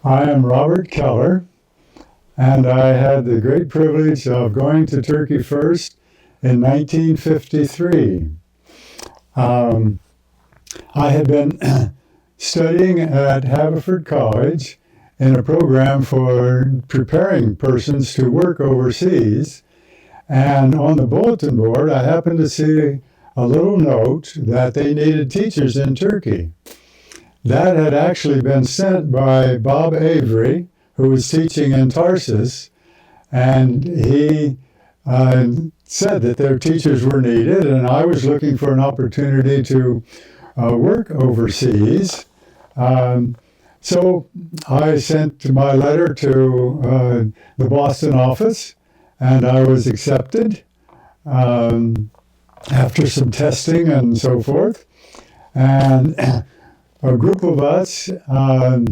I am Robert Keller, and I had the great privilege of going to Turkey first in 1953. Um, I had been studying at Haverford College in a program for preparing persons to work overseas, and on the bulletin board I happened to see a little note that they needed teachers in Turkey. That had actually been sent by Bob Avery, who was teaching in Tarsus, and he said that their teachers were needed, and I was looking for an opportunity to work overseas. So I sent my letter to the Boston office, and I was accepted after some testing and so forth. And a group of us, I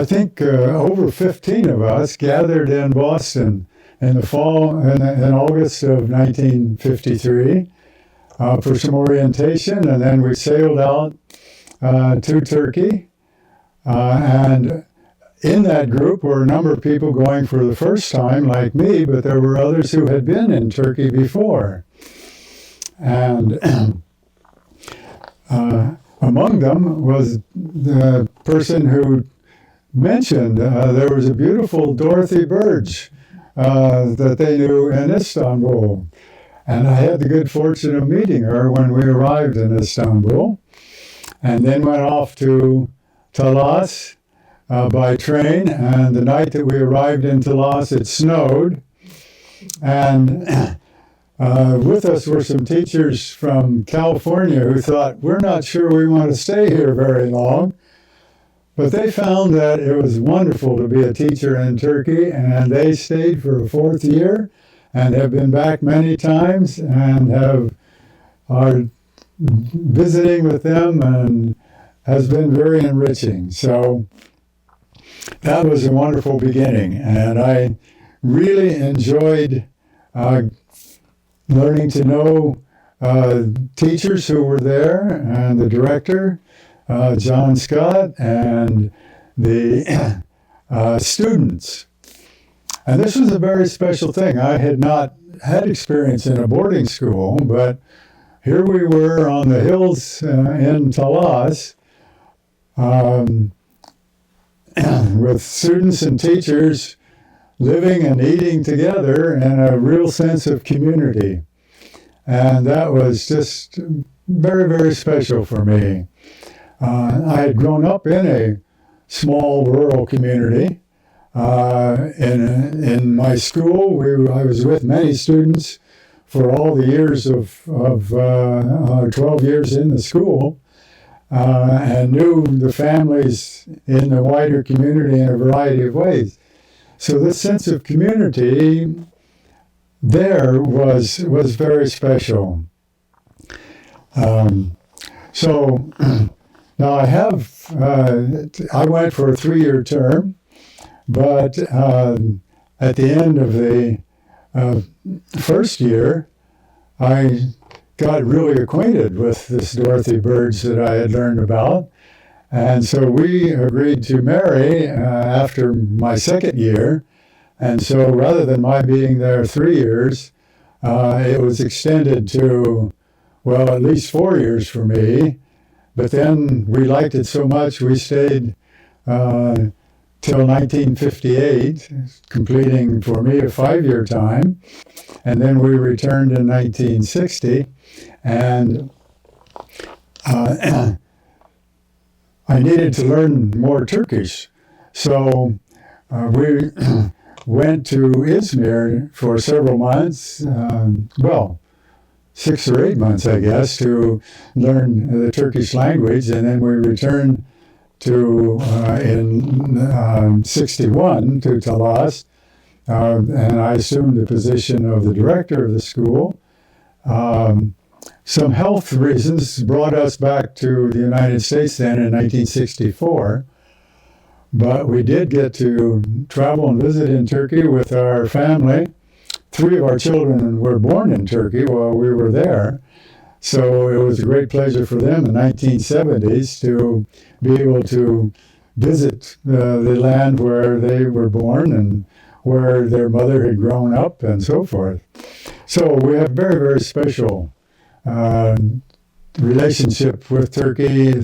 think over 15 of us, gathered in Boston in the fall, in August of 1953 for some orientation, and then we sailed out to Turkey. And in that group were a number of people going for the first time, like me, but there were others who had been in Turkey before. And among them was the person who mentioned there was a beautiful Dorothy Burge that they knew in Istanbul. And I had the good fortune of meeting her when we arrived in Istanbul, and then went off to Talas by train. And the night that we arrived in Talas, it snowed. And with us were some teachers from California who thought, we're not sure we want to stay here very long. But they found that it was wonderful to be a teacher in Turkey, and they stayed for a fourth year and have been back many times and are visiting with them, and has been very enriching. So that was a wonderful beginning, and I really enjoyed learning to know teachers who were there, and the director, John Scott, and the students. And this was a very special thing. I had not had experience in a boarding school, but here we were on the hills in Talas with students and teachers living and eating together in a real sense of community. And that was just very, very special for me. I had grown up in a small rural community. In my school, I was with many students for all the years of 12 years in the school, and knew the families in the wider community in a variety of ways. So this sense of community there was very special. So now I went for a 3-year term, but at the end of the first year, I got really acquainted with this Dorothy Burge that I had learned about. And so we agreed to marry after my second year. And so rather than my being there 3 years, it was extended to, well, at least 4 years for me. But then we liked it so much, we stayed till 1958, completing for me a 5-year time. And then we returned in 1960. And I needed to learn more Turkish. So we went to Izmir for several months, 6 or 8 months, I guess, to learn the Turkish language. And then we returned to, in 61, to Talas, and I assumed the position of the director of the school. Some health reasons brought us back to the United States then in 1964, but we did get to travel and visit in Turkey with our family. 3 of our children were born in Turkey while we were there, so it was a great pleasure for them in the 1970s to be able to visit the land where they were born and where their mother had grown up and so forth. So we have very, very special relationship with Turkey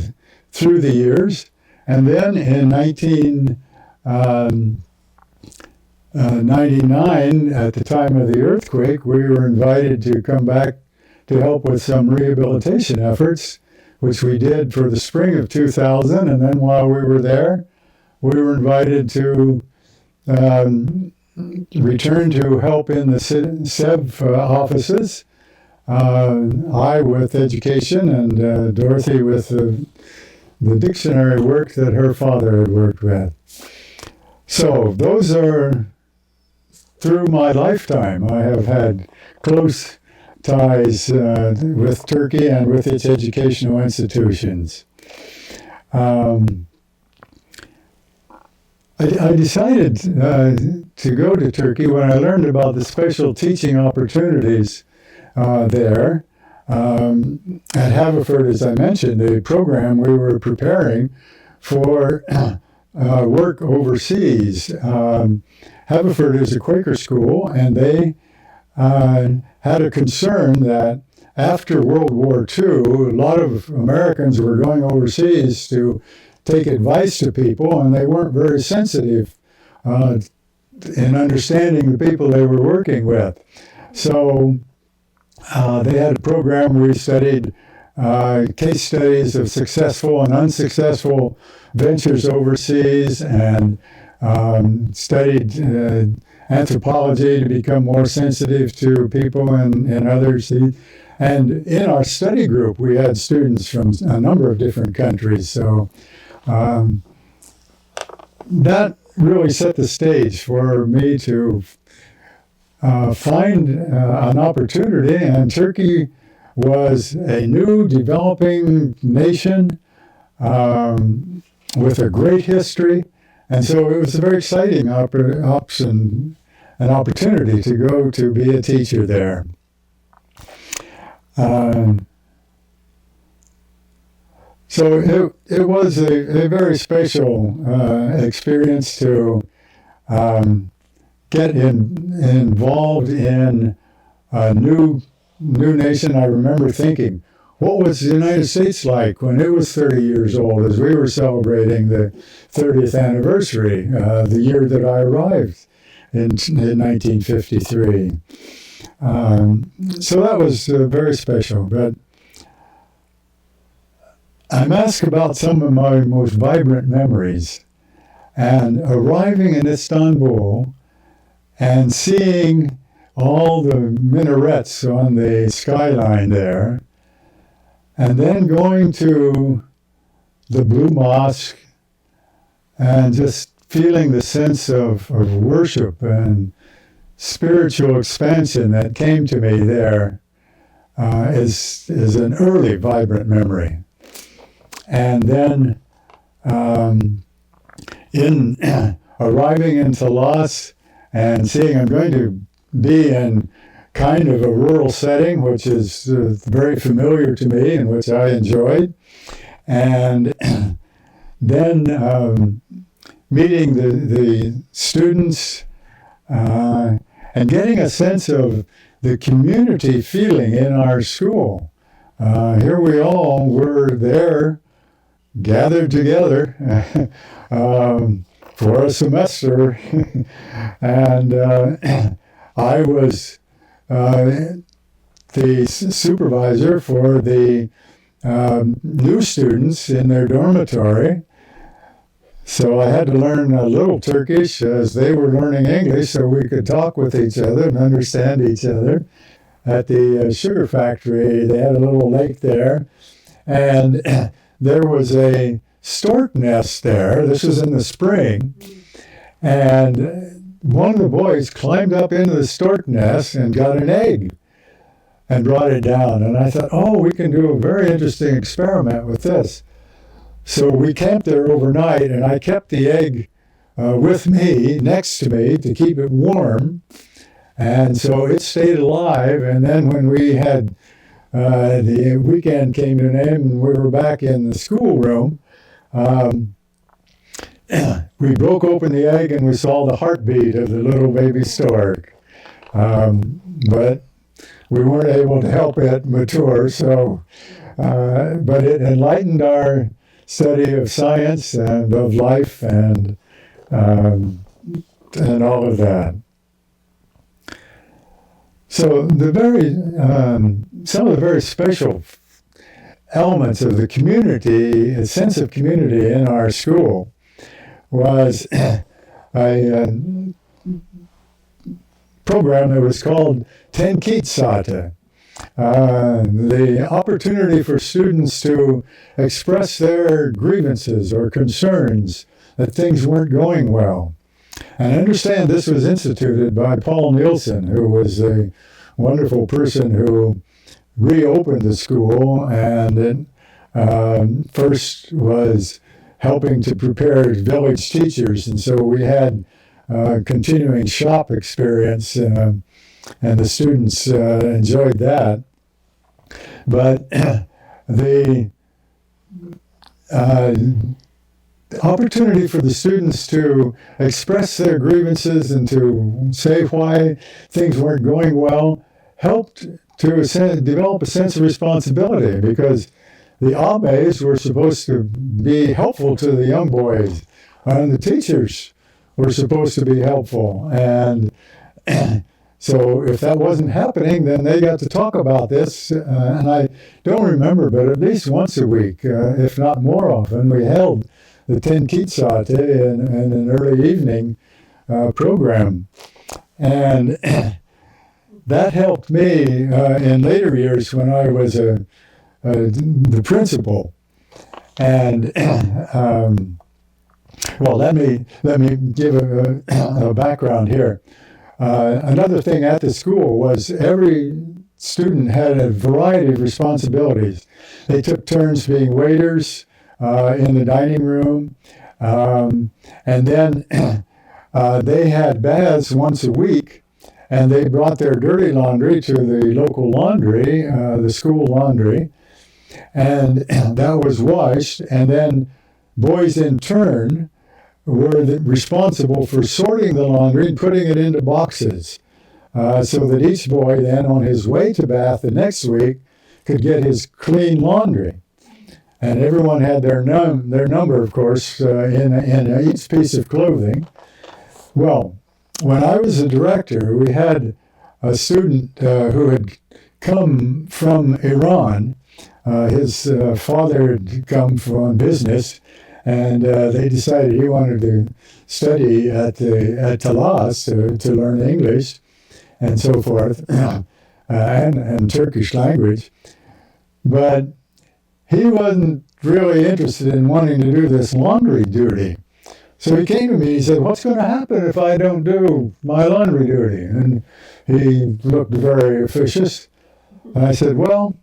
through the years. And then in 1999, at the time of the earthquake, we were invited to come back to help with some rehabilitation efforts, which we did for the spring of 2000. And then while we were there, we were invited to return to help in the SEV offices. I with education and Dorothy with the dictionary work that her father had worked with. So those are, through my lifetime, I have had close ties with Turkey and with its educational institutions. I decided to go to Turkey when I learned about the special teaching opportunities there. At Haverford, as I mentioned, the program we were preparing for work overseas. Haverford is a Quaker school, and they had a concern that after World War II, a lot of Americans were going overseas to take advice to people, and they weren't very sensitive in understanding the people they were working with. So they had a program where we studied case studies of successful and unsuccessful ventures overseas, and studied anthropology to become more sensitive to people and others. And in our study group, we had students from a number of different countries. So that really set the stage for me to find an opportunity. And Turkey was a new developing nation with a great history. And so it was a very exciting option, an opportunity to go to be a teacher there. So it was a very special experience to get involved in a new nation. I remember thinking, what was the United States like when it was 30 years old as we were celebrating the 30th anniversary, the year that I arrived in 1953. So that was very special. But I'm asked about some of my most vibrant memories. And arriving in Istanbul and seeing all the minarets on the skyline there, and then going to the Blue Mosque and just feeling the sense of worship and spiritual expansion that came to me there is an early vibrant memory. And then in arriving in Talas and seeing I'm going to be in kind of a rural setting, which is very familiar to me and which I enjoyed. And then meeting the students and getting a sense of the community feeling in our school. Here we all were there, gathered together for a semester, and I was the supervisor for the new students in their dormitory. So I had to learn a little Turkish as they were learning English so we could talk with each other and understand each other. At the sugar factory, they had a little lake there, and there was a stork nest there. This was in the spring, and one of the boys climbed up into the stork nest and got an egg and brought it down. And I thought, oh, we can do a very interesting experiment with this. So we camped there overnight, and I kept the egg with me, next to me, to keep it warm. And so it stayed alive. And then when we had the weekend came to an end and we were back in the schoolroom, we broke open the egg and we saw the heartbeat of the little baby stork. But we weren't able to help it mature, so, but it enlightened our study of science and of life and all of that. So some of the very special elements of the community, a sense of community in our school, was a program that was called Tenkitsate. The opportunity for students to express their grievances or concerns that things weren't going well. And I understand this was instituted by Paul Nielsen, who was a wonderful person who reopened the school and first was helping to prepare village teachers. And so we had continuing shop experience, and the students enjoyed that. But the opportunity for the students to express their grievances and to say why things weren't going well helped to develop a sense of responsibility, because the abbes were supposed to be helpful to the young boys, and the teachers were supposed to be helpful. And so if that wasn't happening, then they got to talk about this. And I don't remember, but at least once a week, if not more often, we held the Tenkitsate in an early evening program. And that helped me in later years when I was the principal. And well, let me give a background here. Another thing at the school was every student had a variety of responsibilities. They took turns being waiters in the dining room, and then they had baths once a week, and they brought their dirty laundry to the local laundry, the school laundry, and that was washed, and then boys in turn were responsible for sorting the laundry and putting it into boxes, so that each boy then on his way to bath the next week could get his clean laundry. And everyone had their number, of course, in each piece of clothing. Well, when I was a director, we had a student who had come from Iran. His father had come from business, and they decided he wanted to study at Talas to learn English and so forth, and Turkish language. But he wasn't really interested in wanting to do this laundry duty. So he came to me, he said, "What's going to happen if I don't do my laundry duty?" And he looked very officious. And I said, "Well,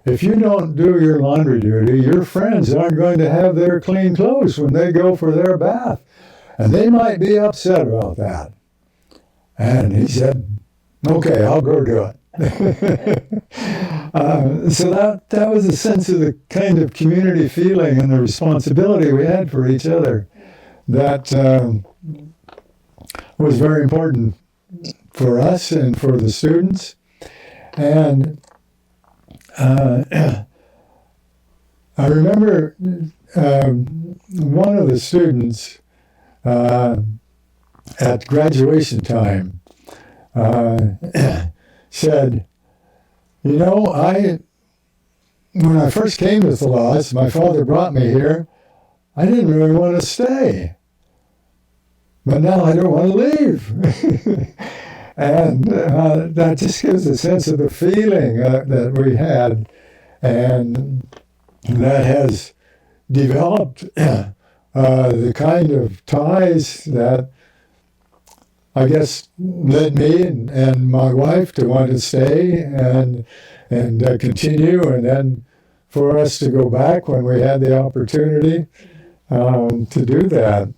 if you don't do your laundry duty, your friends aren't going to have their clean clothes when they go for their bath. And they might be upset about that." And he said, "Okay, I'll go do it." So that was a sense of the kind of community feeling and the responsibility we had for each other that was very important for us and for the students. And I remember one of the students at graduation time said, "You know, when I first came to Thalas, my father brought me here, I didn't really want to stay. But now I don't want to leave." And that just gives a sense of the feeling that we had, and that has developed the kind of ties that I guess led me and my wife to want to stay and continue, and then for us to go back when we had the opportunity to do that.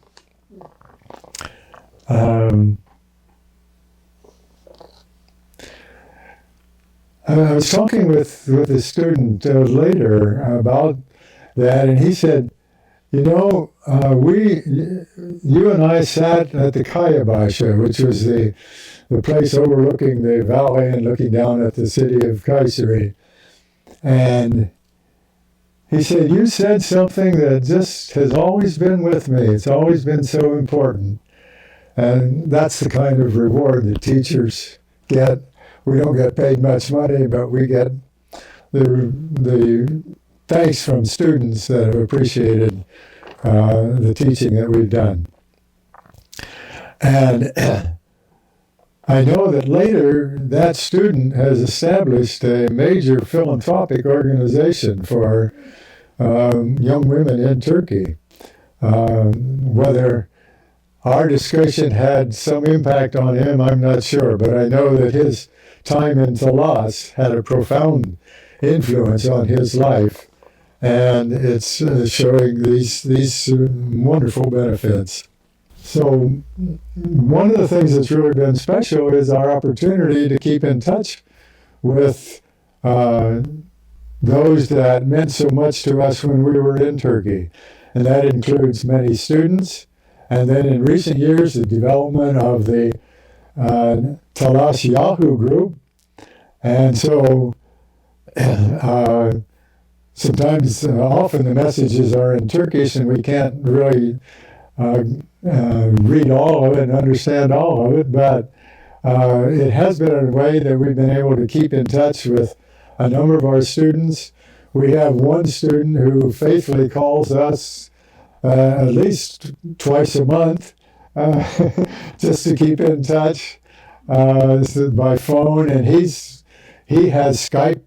I was talking with a student later about that, and he said, You know, you and I sat at the Kayabasha, which was the place overlooking the valley and looking down at the city of Kayseri. And he said, you said something that just has always been with me. It's always been so important. And that's the kind of reward that teachers get. We don't get paid much money, but we get the thanks from students that have appreciated the teaching that we've done. And I know that later that student has established a major philanthropic organization for young women in Turkey. Whether our discussion had some impact on him, I'm not sure, but I know that his time in Talas had a profound influence on his life, and it's showing these wonderful benefits. So one of the things that's really been special is our opportunity to keep in touch with those that meant so much to us when we were in Turkey. And that includes many students, and then in recent years, the development of the Talas Yahoo group. And so sometimes, often the messages are in Turkish, and we can't really read all of it and understand all of it, but it has been a way that we've been able to keep in touch with a number of our students. We have one student who faithfully calls us at least twice a month just to keep in touch by phone, and he has Skype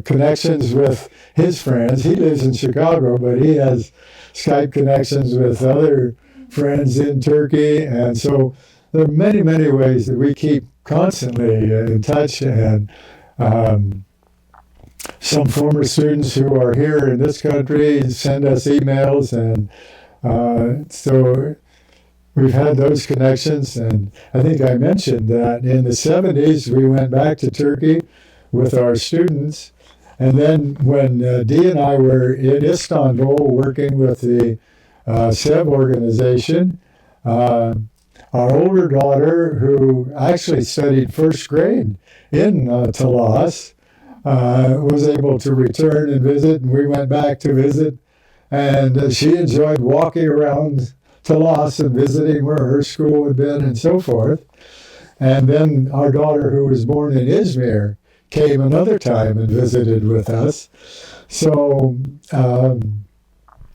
connections with his friends. He lives in Chicago, but he has Skype connections with other friends in Turkey, and so there are many, many ways that we keep constantly in touch, and some former students who are here in this country send us emails, and so we've had those connections. And I think I mentioned that in the 70s we went back to Turkey with our students, and then when Dee and I were in Istanbul working with the SEV organization, our older daughter, who actually studied first grade in Talas, was able to return and visit, and we went back to visit, and she enjoyed walking around Talas and visiting where her school had been and so forth. And then our daughter, who was born in Izmir, came another time and visited with us. So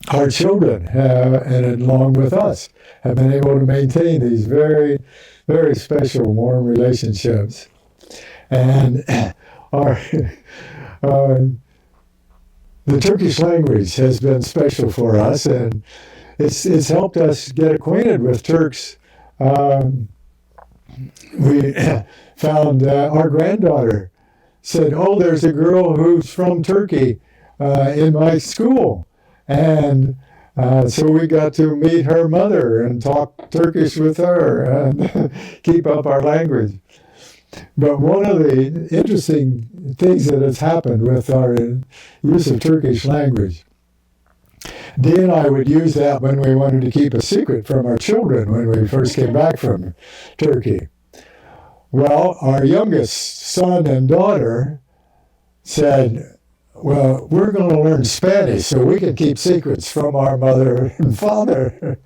our children, and along with us, have been able to maintain these very, very special, warm relationships. And the Turkish language has been special for us, and it's helped us get acquainted with Turks. We found our granddaughter said, "Oh, there's a girl who's from Turkey in my school," and so we got to meet her mother and talk Turkish with her and keep up our language. But one of the interesting things that has happened with our use of Turkish language, Dee and I would use that when we wanted to keep a secret from our children when we first came back from Turkey. Well, our youngest son and daughter said, "Well, we're going to learn Spanish so we can keep secrets from our mother and father."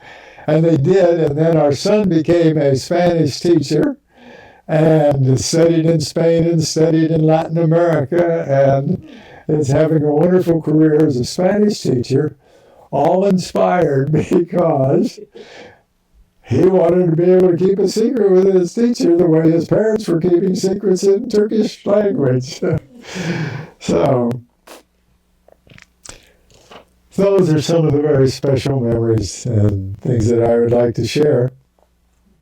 And they did, and then our son became a Spanish teacher and studied in Spain and studied in Latin America, and is having a wonderful career as a Spanish teacher, all inspired because he wanted to be able to keep a secret with his teacher the way his parents were keeping secrets in Turkish language. So those are some of the very special memories and things that I would like to share.